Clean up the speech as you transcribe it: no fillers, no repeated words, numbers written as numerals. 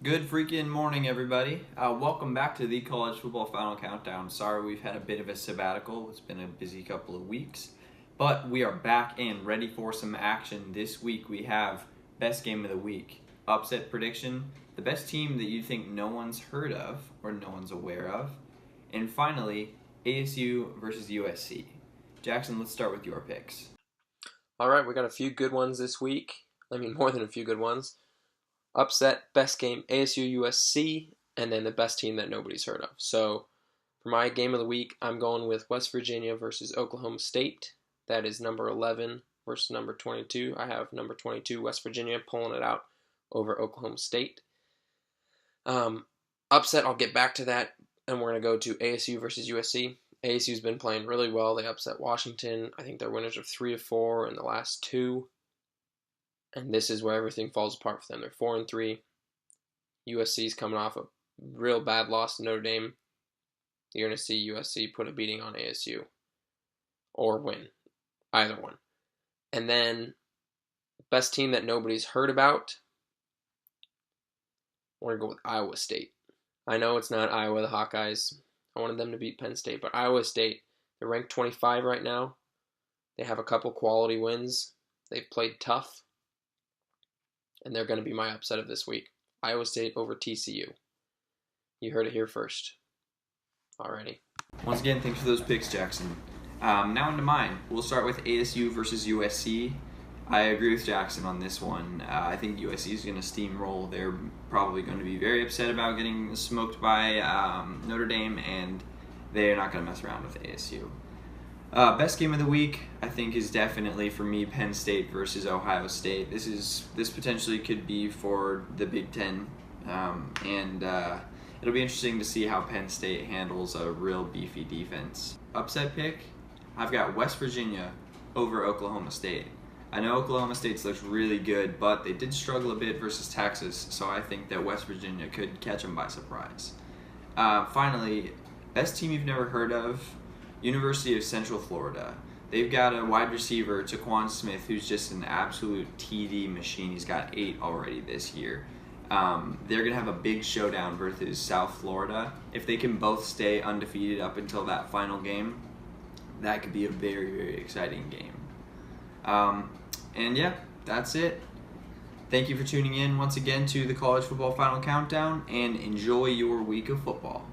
Good freaking morning, everybody. Welcome back to the College Football Final Countdown. Sorry we've had a bit of a sabbatical. It's been a busy couple of weeks. But we are back and ready for some action. This week we have Best Game of the Week, Upset Prediction, the best team that you think no one's heard of or no one's aware of, and finally, ASU versus USC. Jackson, let's start with your picks. All right, we got a few good ones this week. I mean, more than a few good ones. Upset, best game, ASU USC, and then the best team that nobody's heard of. So for my game of the week, I'm going with West Virginia versus Oklahoma State. That is number 11 versus number 22. I have number 22, West Virginia, pulling it out over Oklahoma State. Upset, I'll get back to that, and we're going to go to ASU versus USC. ASU's been playing really well. They upset Washington. I think they're winners of 3 of 4 in the last 2. And this is where everything falls apart for them. They're 4-3. USC's coming off a real bad loss to Notre Dame. You're going to see USC put a beating on ASU. Or win. Either one. And then, best team that nobody's heard about. We're going to go with Iowa State. I know it's not Iowa, the Hawkeyes. I wanted them to beat Penn State. But Iowa State, they're ranked 25 right now. They have a couple quality wins. They've played tough. And they're going to be my upset of this week. Iowa State over TCU. You heard it here first. Alrighty. Once again, thanks for those picks, Jackson. Now into mine. We'll start with ASU versus USC. I agree with Jackson on this one. I think USC is going to steamroll. They're probably going to be very upset about getting smoked by Notre Dame, and they're not going to mess around with ASU. Best game of the week, I think, is definitely for me Penn State versus Ohio State. This potentially could be for the Big Ten, and it'll be interesting to see how Penn State handles a real beefy defense. Upset pick, I've got West Virginia over Oklahoma State. I know Oklahoma State's looked really good, but they did struggle a bit versus Texas, so I think that West Virginia could catch them by surprise. Finally, best team you've never heard of, University of Central Florida. They've got a wide receiver, Taquan Smith, who's just an absolute TD machine. He's got 8 already this year. They're going to have a big showdown versus South Florida. If they can both stay undefeated up until that final game, that could be a very, very exciting game. And yeah, that's it. Thank you for tuning in once again to the College Football Final Countdown, and enjoy your week of football.